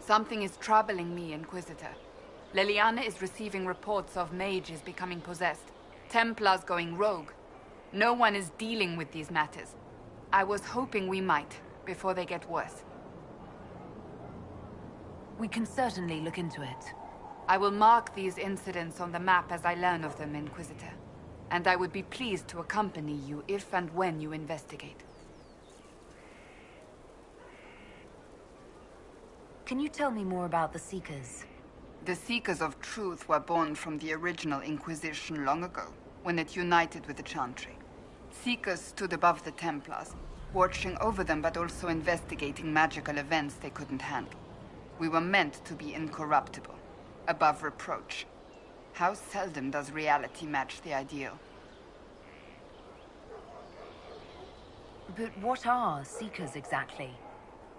Something is troubling me, Inquisitor. Leliana is receiving reports of mages becoming possessed, Templars going rogue. No one is dealing with these matters. I was hoping we might, before they get worse. We can certainly look into it. I will mark these incidents on the map as I learn of them, Inquisitor. And I would be pleased to accompany you if and when you investigate. Can you tell me more about the Seekers? The Seekers of Truth were born from the original Inquisition long ago, when it united with the Chantry. Seekers stood above the Templars, watching over them but also investigating magical events they couldn't handle. We were meant to be incorruptible, above reproach. How seldom does reality match the ideal? But what are Seekers exactly?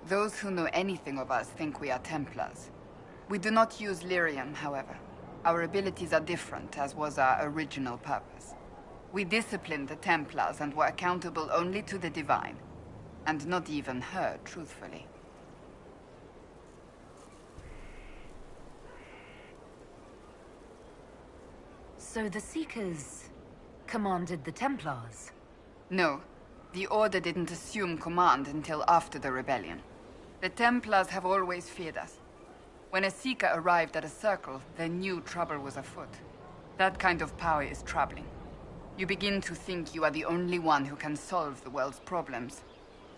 Those who know anything of us think we are Templars. We do not use lyrium, however. Our abilities are different, as was our original purpose. We disciplined the Templars and were accountable only to the Divine. And not even her, truthfully. So the Seekers commanded the Templars? No. The Order didn't assume command until after the rebellion. The Templars have always feared us. When a Seeker arrived at a circle, they knew trouble was afoot. That kind of power is troubling. You begin to think you are the only one who can solve the world's problems.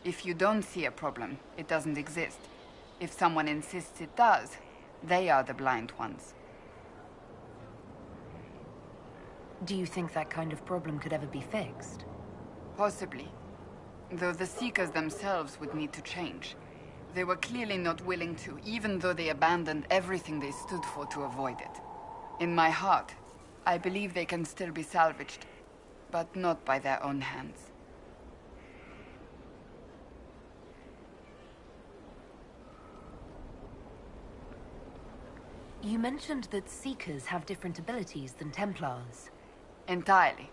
If you don't see a problem, it doesn't exist. If someone insists it does, they are the blind ones. Do you think that kind of problem could ever be fixed? Possibly. Though the Seekers themselves would need to change. They were clearly not willing to, even though they abandoned everything they stood for to avoid it. In my heart, I believe they can still be salvaged, but not by their own hands. You mentioned that Seekers have different abilities than Templars. Entirely.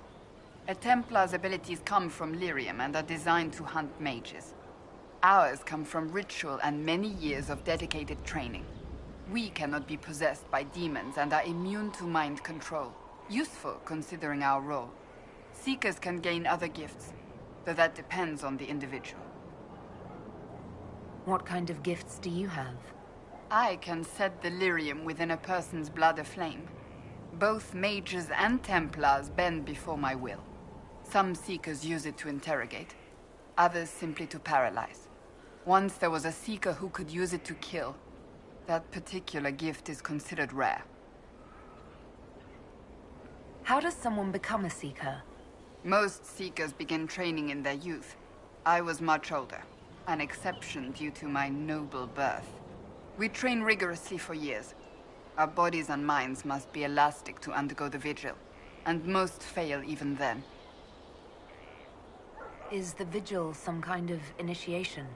A Templar's abilities come from lyrium and are designed to hunt mages. Ours come from ritual and many years of dedicated training. We cannot be possessed by demons and are immune to mind control. Useful, considering our role. Seekers can gain other gifts, though that depends on the individual. What kind of gifts do you have? I can set the lyrium within a person's blood aflame. Both mages and Templars bend before my will. Some Seekers use it to interrogate, others simply to paralyze. Once there was a Seeker who could use it to kill. That particular gift is considered rare. How does someone become a Seeker? Most Seekers begin training in their youth. I was much older, an exception due to my noble birth. We train rigorously for years. Our bodies and minds must be elastic to undergo the vigil, and most fail even then. Is the vigil some kind of initiation?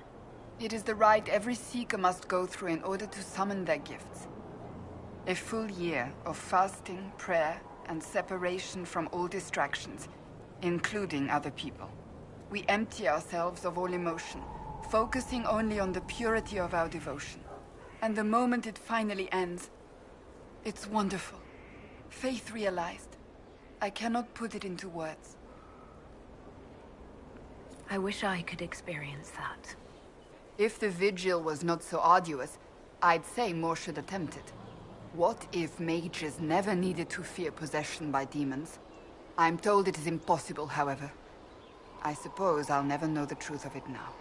It is the rite every Seeker must go through in order to summon their gifts. A full year of fasting, prayer, and separation from all distractions, including other people. We empty ourselves of all emotion, focusing only on the purity of our devotion. And the moment it finally ends, it's wonderful. Faith realized. I cannot put it into words. I wish I could experience that. If the vigil was not so arduous, I'd say more should attempt it. What if mages never needed to fear possession by demons? I'm told it is impossible, however. I suppose I'll never know the truth of it now.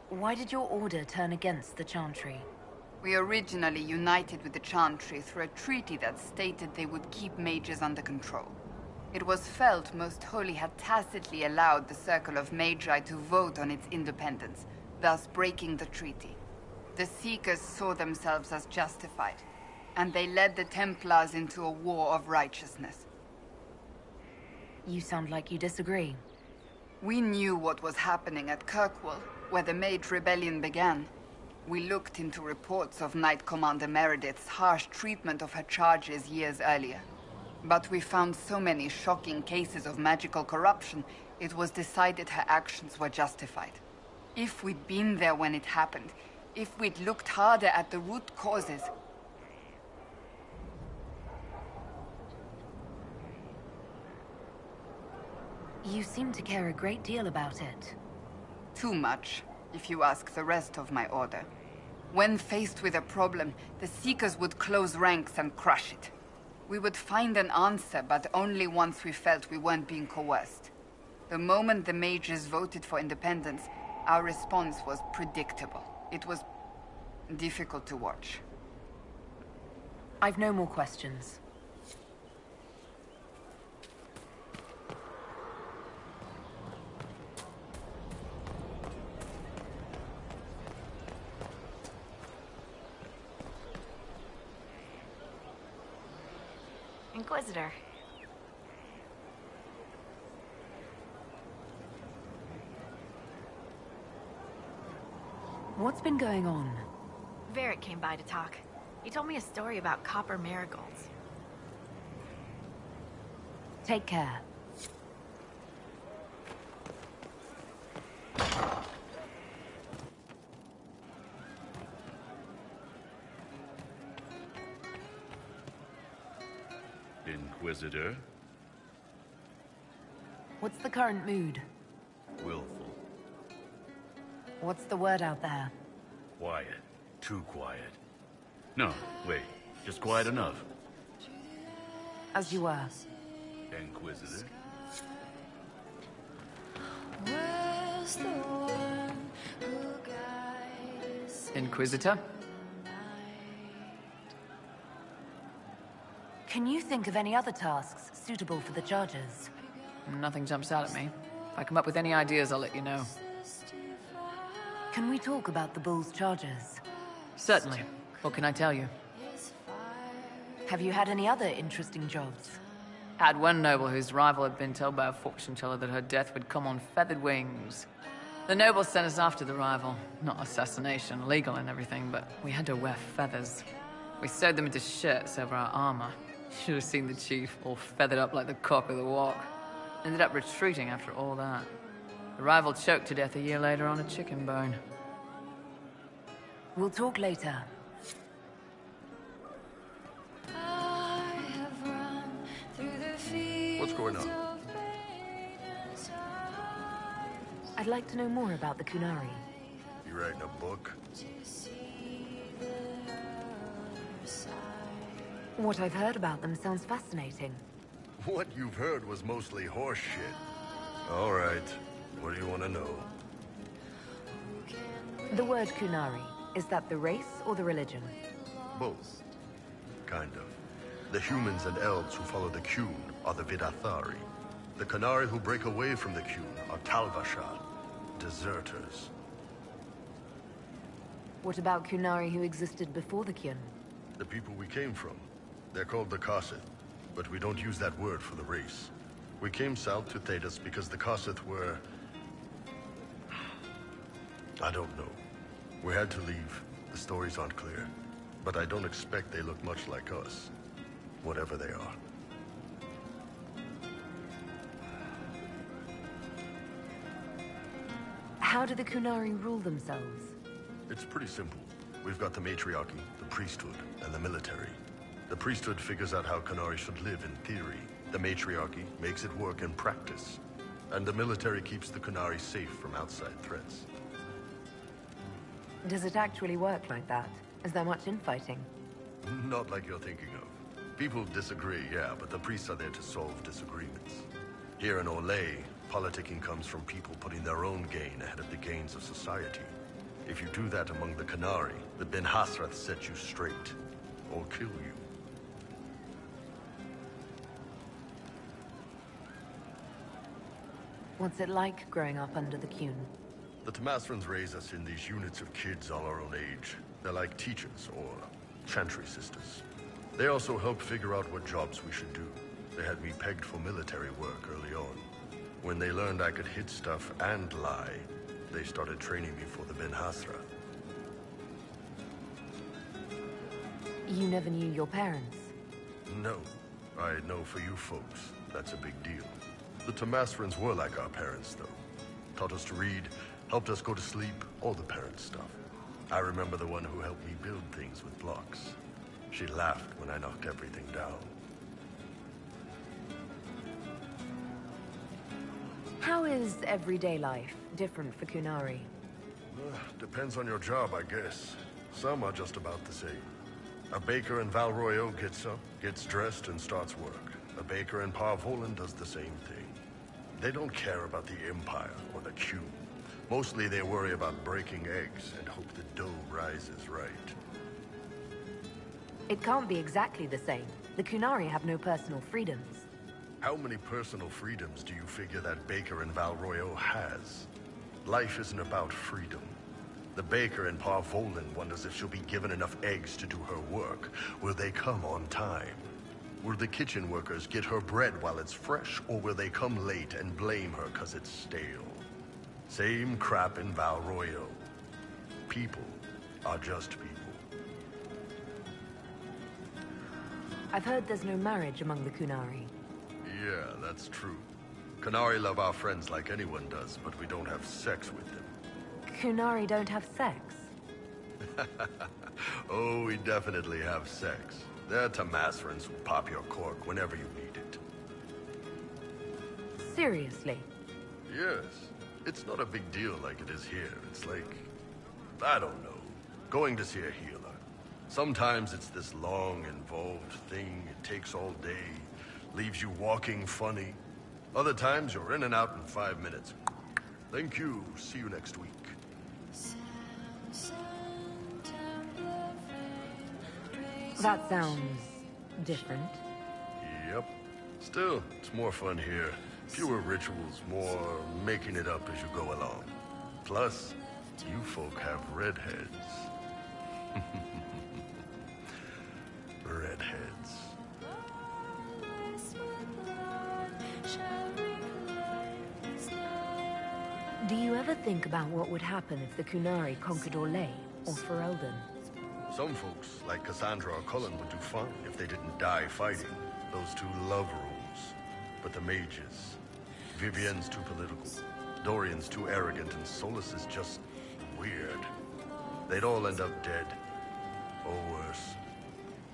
Why did your order turn against the Chantry? We originally united with the Chantry through a treaty that stated they would keep mages under control. It was felt Most Holy had tacitly allowed the Circle of Magi to vote on its independence, thus breaking the treaty. The Seekers saw themselves as justified, and they led the Templars into a war of righteousness. You sound like you disagree. We knew what was happening at Kirkwall, where the Mage Rebellion began. We looked into reports of Knight Commander Meredith's harsh treatment of her charges years earlier. But we found so many shocking cases of magical corruption, it was decided her actions were justified. If we'd been there when it happened, If we'd looked harder at the root causes. You seem to care a great deal about it. Too much, if you ask the rest of my order. When faced with a problem, the Seekers would close ranks and crush it. We would find an answer, but only once we felt we weren't being coerced. The moment the mages voted for independence, our response was predictable. It was difficult to watch. I've no more questions. Inquisitor. What's been going on? Varric came by to talk. He told me a story about copper marigolds. Take care. Inquisitor? What's the current mood? Willful. What's the word out there? Quiet. Too quiet. No, wait. Just quiet enough. As you were. Inquisitor? Inquisitor? Can you think of any other tasks suitable for the Chargers? Nothing jumps out at me. If I come up with any ideas, I'll let you know. Can we talk about the Bull's Chargers? Certainly. What can I tell you? Have you had any other interesting jobs? Had one noble whose rival had been told by a fortune teller that her death would come on feathered wings. The noble sent us after the rival. Not assassination, legal and everything, but we had to wear feathers. We sewed them into shirts over our armor. Should have seen the chief, all feathered up like the cock of the walk. Ended up retreating after all that. The rival choked to death a year later on a chicken bone. We'll talk later. What's going on? I'd like to know more about the Kunari. You writing a book? What I've heard about them sounds fascinating. What you've heard was mostly horse shit. All right. What do you want to know? The word Kunari, is that the race or the religion? Both. Kind of. The humans and elves who follow the Qun are the Vidathari. The Kunari who break away from the Qun are Talvashar, deserters. What about Kunari who existed before the Qun? The people we came from. They're called the Kossith, but we don't use that word for the race. We came south to Thedas because the Kossith were... I don't know. We had to leave. The stories aren't clear. But I don't expect they look much like us. Whatever they are. How do the Kunari rule themselves? It's pretty simple. We've got the matriarchy, the priesthood, and the military. The priesthood figures out how Kunari should live in theory. The matriarchy makes it work in practice. And the military keeps the Kunari safe from outside threats. Does it actually work like that? Is there much infighting? Not like you're thinking of. People disagree, yeah, but the priests are there to solve disagreements. Here in Olay, politicking comes from people putting their own gain ahead of the gains of society. If you do that among the Kunari, the Ben Hasrath set you straight. Or kill you. What's it like growing up under the Qun? The Tamasrans raise us in these units of kids all our own age. They're like teachers, or chantry sisters. They also help figure out what jobs we should do. They had me pegged for military work early on. When they learned I could hit stuff and lie, they started training me for the Ben Hasrath. You never knew your parents? No. I know for you folks, that's a big deal. The Tamasrans were like our parents, though. Taught us to read, helped us go to sleep, all the parent stuff. I remember the one who helped me build things with blocks. She laughed when I knocked everything down. How is everyday life different for Kunari? Depends on your job, I guess. Some are just about the same. A baker in Val Royeaux gets up, gets dressed, and starts work. A baker in Parvolan does the same thing. They don't care about the Empire or the Cube. Mostly they worry about breaking eggs and hope the dough rises right. It can't be exactly the same. The Kunari have no personal freedoms. How many personal freedoms do you figure that baker in Val Royeaux has? Life isn't about freedom. The baker in Parvolan wonders if she'll be given enough eggs to do her work. Will they come on time? Will the kitchen workers get her bread while it's fresh, or will they come late and blame her 'cause it's stale? Same crap in Val Royeaux. People are just people. I've heard there's no marriage among the Kunari. Yeah, that's true. Kunari love our friends like anyone does, but we don't have sex with them. Kunari don't have sex? Oh, we definitely have sex. They're Tamasrans who pop your cork whenever you need it. Seriously? Yes. It's not a big deal like it is here. It's like, I don't know, going to see a healer. Sometimes it's this long, involved thing. It takes all day, leaves you walking funny. Other times you're in and out in 5 minutes. Thank you. See you next week. That sounds different. Yep. Still, it's more fun here. Fewer rituals, more making it up as you go along. Plus, you folk have redheads. Redheads. Do you ever think about what would happen if the Kunari conquered Orlais or Ferelden? Some folks, like Cassandra or Cullen, would do fine if they didn't die fighting. Those two love rules. But the mages... Vivienne's too political. Dorian's too arrogant, and Solus is just... weird. They'd all end up dead. Or worse.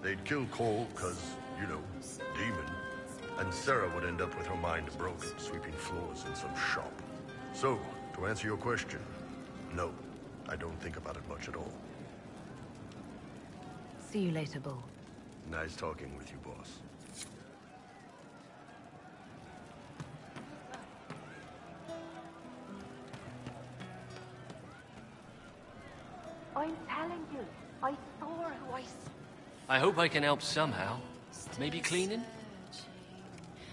They'd kill Cole, cause, you know, demon. And Sarah would end up with her mind broken, sweeping floors in some shop. So, to answer your question, no. I don't think about it much at all. See you later, Bull. Nice talking with you, boss. I'm telling you, I saw who I hope I can help somehow. Maybe cleaning?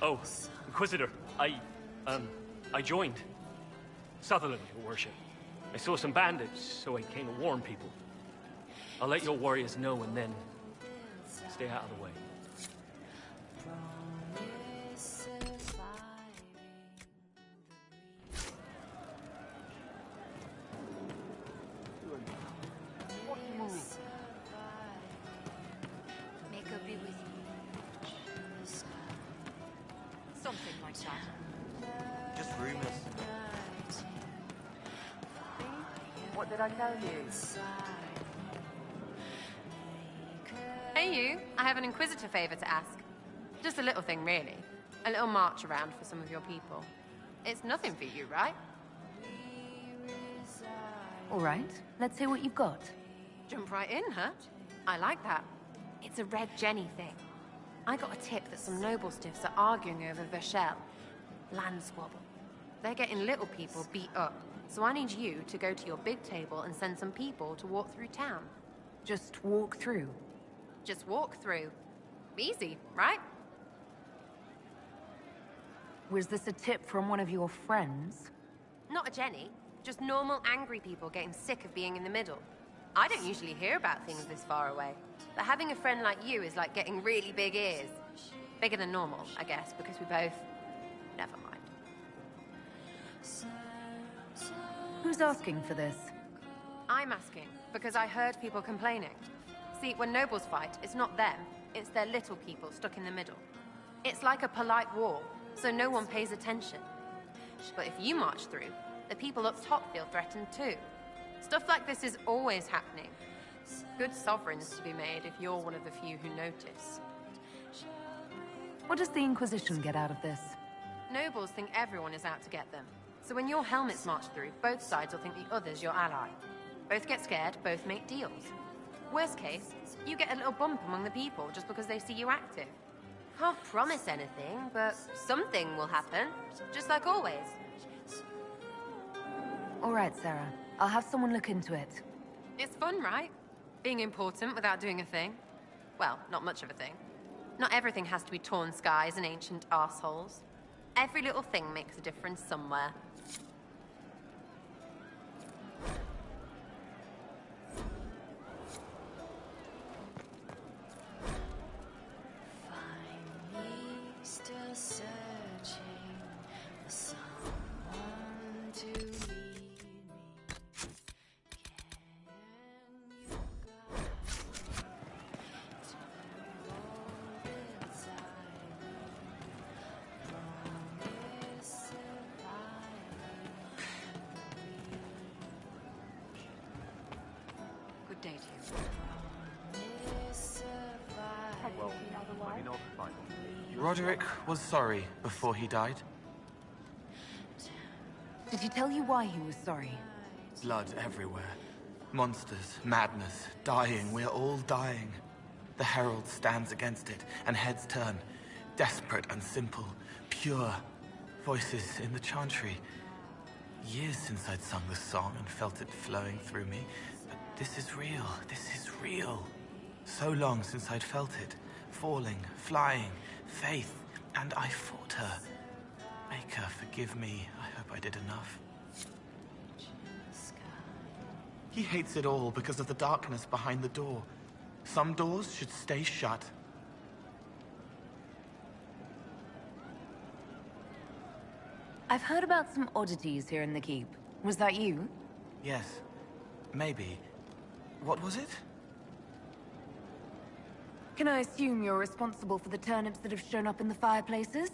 Oh, Inquisitor, I joined. Sutherland, your worship. I saw some bandits, so I came to warn people. I'll let your warriors know and then stay out of the way. Something like that. Just rumors. What did I tell you? Hey you, I have an Inquisitor favor to ask. Just a little thing, really. A little march around for some of your people. It's nothing for you, right? All right, let's hear what you've got. Jump right in, huh? I like that. It's a Red Jenny thing. I got a tip that some noble stiffs are arguing over Verschel. Land squabble. They're getting little people beat up. So I need you to go to your big table and send some people to walk through town. Just walk through. Just walk through. Easy, right? Was this a tip from one of your friends? Not a Jenny. Just normal angry people getting sick of being in the middle. I don't usually hear about things this far away. But having a friend like you is like getting really big ears. Bigger than normal, I guess, because we both... Never mind. Who's asking for this? I'm asking, because I heard people complaining. See, when nobles fight, it's not them, it's their little people stuck in the middle. It's like a polite war, so no one pays attention. But if you march through, the people up top feel threatened too. Stuff like this is always happening. Good sovereigns to be made if you're one of the few who notice. What does the Inquisition get out of this? Nobles think everyone is out to get them. So when your helmets march through, both sides will think the other's your ally. Both get scared, both make deals. Worst case, you get a little bump among the people just because they see you active. Can't promise anything, but something will happen, just like always. All right, Sarah. I'll have someone look into it. It's fun, right? Being important without doing a thing. Well, not much of a thing. Not everything has to be torn skies and ancient arseholes. Every little thing makes a difference somewhere. Roderick was sorry before he died. Did he tell you why he was sorry? Blood everywhere. Monsters, madness, dying. We're all dying. The Herald stands against it, and heads turn. Desperate and simple. Pure. Voices in the chantry. Years since I'd sung the song and felt it flowing through me. But this is real. This is real. So long since I'd felt it. Falling, flying, faith, and I fought her. Make her forgive me. I hope I did enough. He hates it all because of the darkness behind the door. Some doors should stay shut. I've heard about some oddities here in the keep. Was that you? Yes. Maybe. What was it? Can I assume you're responsible for the turnips that have shown up in the fireplaces?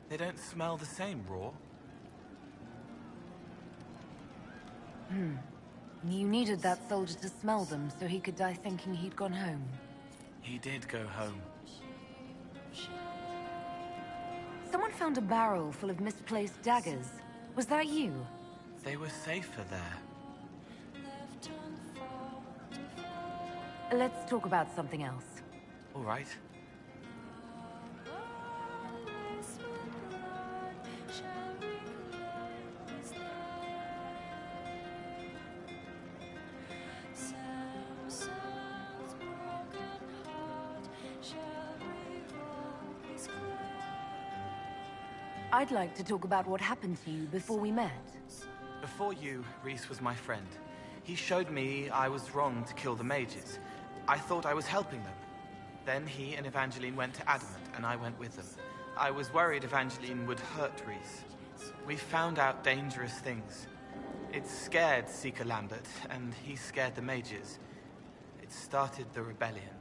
They don't smell the same, raw. You needed that soldier to smell them so he could die thinking he'd gone home. He did go home. Someone found a barrel full of misplaced daggers. Was that you? They were safer there. Let's talk about something else. All right. I'd like to talk about what happened to you before we met. Before you, Rhys was my friend. He showed me I was wrong to kill the mages. I thought I was helping them. Then he and Evangeline went to Adamant, and I went with them. I was worried Evangeline would hurt Rhys. We found out dangerous things. It scared Seeker Lambert, and he scared the mages. It started the rebellion.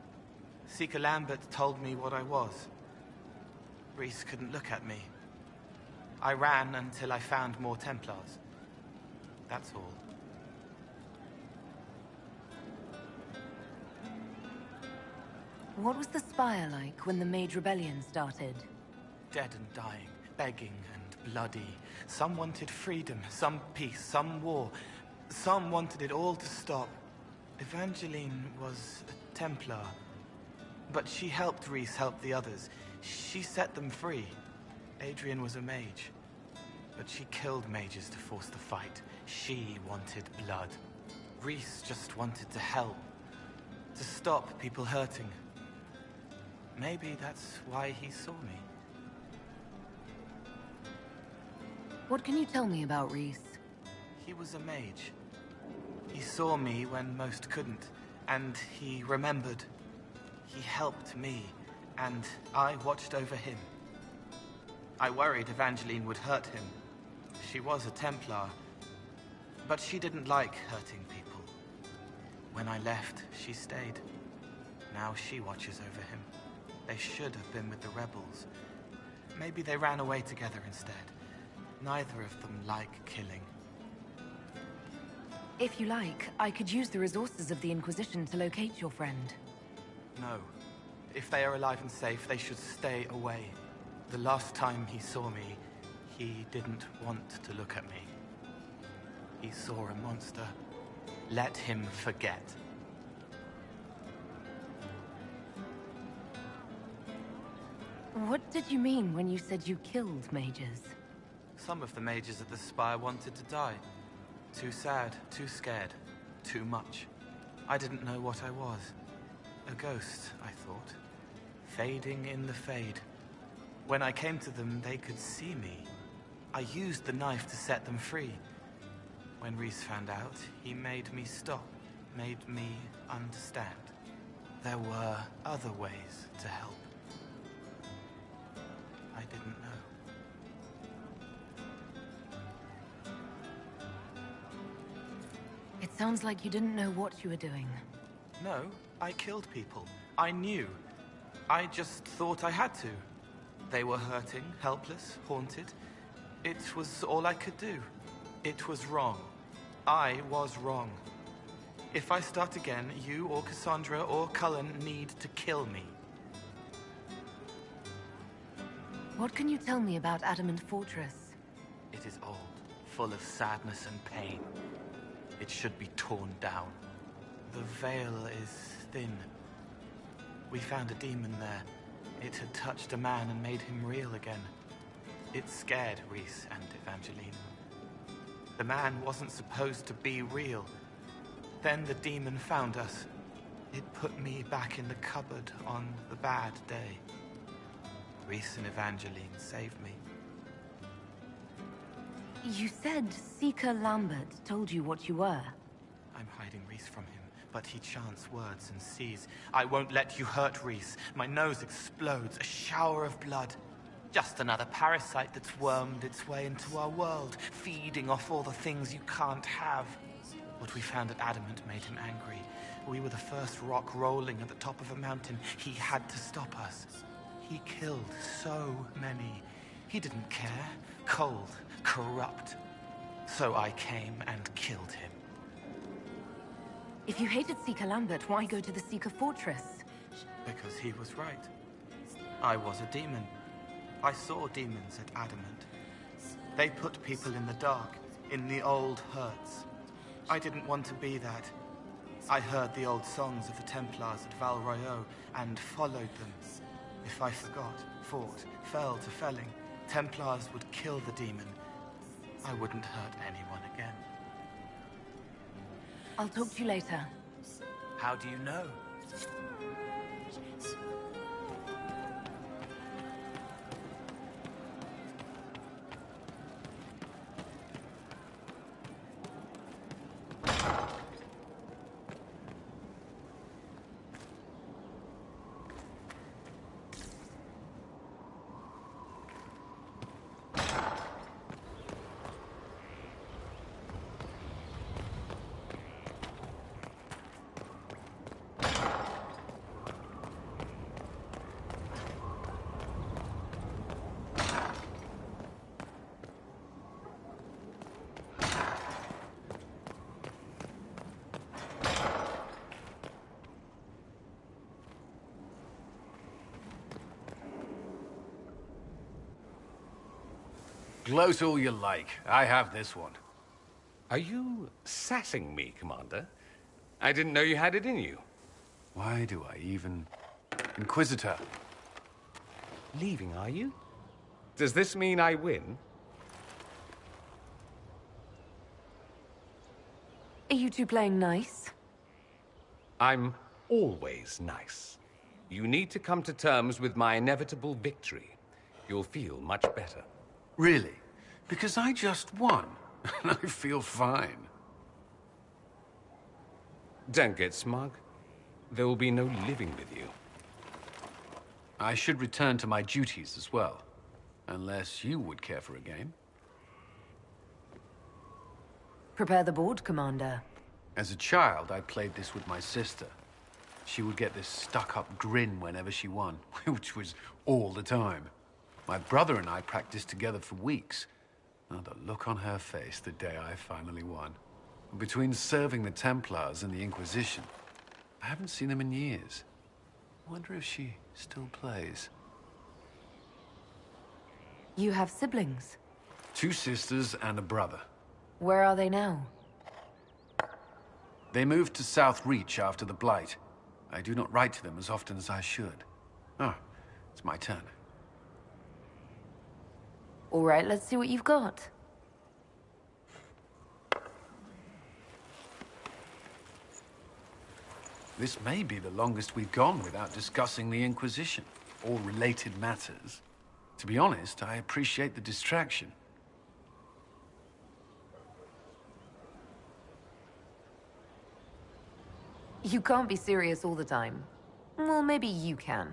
Seeker Lambert told me what I was. Rhys couldn't look at me. I ran until I found more Templars. That's all. What was the Spire like when the Mage Rebellion started? Dead and dying, begging and bloody. Some wanted freedom, some peace, some war. Some wanted it all to stop. Evangeline was a Templar. But she helped Rhys help the others. She set them free. Adrian was a mage. But she killed mages to force the fight. She wanted blood. Rhys just wanted to help. To stop people hurting. Maybe that's why he saw me. What can you tell me about Rhys? He was a mage. He saw me when most couldn't, and he remembered. He helped me, and I watched over him. I worried Evangeline would hurt him. She was a Templar, but she didn't like hurting people. When I left, she stayed. Now she watches over him. They should have been with the rebels. Maybe they ran away together instead. Neither of them like killing. If you like, I could use the resources of the Inquisition to locate your friend. No. If they are alive and safe, they should stay away. The last time he saw me, he didn't want to look at me. He saw a monster. Let him forget. What did you mean when you said you killed mages? Some of the mages at the Spire wanted to die. Too sad, too scared, too much. I didn't know what I was. A ghost, I thought. Fading in the fade. When I came to them, they could see me. I used the knife to set them free. When Reese found out, he made me stop, made me understand. There were other ways to help. I didn't know. It sounds like you didn't know what you were doing. No, I killed people. I knew. I just thought I had to. They were hurting, helpless, haunted. It was all I could do. It was wrong. I was wrong. If I start again, you or Cassandra or Cullen need to kill me. What can you tell me about Adamant Fortress? It is old, full of sadness and pain. It should be torn down. The veil is thin. We found a demon there. It had touched a man and made him real again. It scared Reese and Evangeline. The man wasn't supposed to be real. Then the demon found us. It put me back in the cupboard on the bad day. Reese and Evangeline saved me. You said Seeker Lambert told you what you were. I'm hiding Reese from him, but he chants words and sees. I won't let you hurt Reese. My nose explodes, a shower of blood. Just another parasite that's wormed its way into our world, feeding off all the things you can't have. What we found at Adamant made him angry. We were the first rock rolling at the top of a mountain. He had to stop us. He killed so many. He didn't care. Cold, corrupt. So I came and killed him. If you hated Seeker Lambert, why go to the Seeker Fortress? Because he was right. I was a demon. I saw demons at Adamant. They put people in the dark, in the old hurts. I didn't want to be that. I heard the old songs of the Templars at Val Royeaux and followed them. If I forgot, fought, fell to felling, Templars would kill the demon. I wouldn't hurt anyone again. I'll talk to you later. How do you know? Gloat all you like. I have this one. Are you sassing me, Commander? I didn't know you had it in you. Why do I even... Inquisitor. Leaving, are you? Does this mean I win? Are you two playing nice? I'm always nice. You need to come to terms with my inevitable victory. You'll feel much better. Really? Because I just won, and I feel fine. Don't get smug. There will be no living with you. I should return to my duties as well. Unless you would care for a game. Prepare the board, Commander. As a child, I played this with my sister. She would get this stuck-up grin whenever she won, which was all the time. My brother and I practiced together for weeks. Oh, the look on her face the day I finally won. Between serving the Templars and the Inquisition, I haven't seen them in years. I wonder if she still plays. You have siblings? 2 sisters and a brother. Where are they now? They moved to South Reach after the Blight. I do not write to them as often as I should. Oh, it's my turn. All right, let's see what you've got. This may be the longest we've gone without discussing the Inquisition, or related matters. To be honest, I appreciate the distraction. You can't be serious all the time. Well, maybe you can.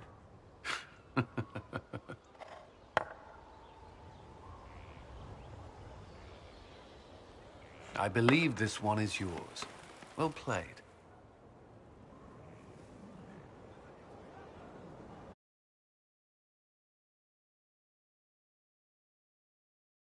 I believe this one is yours. Well played.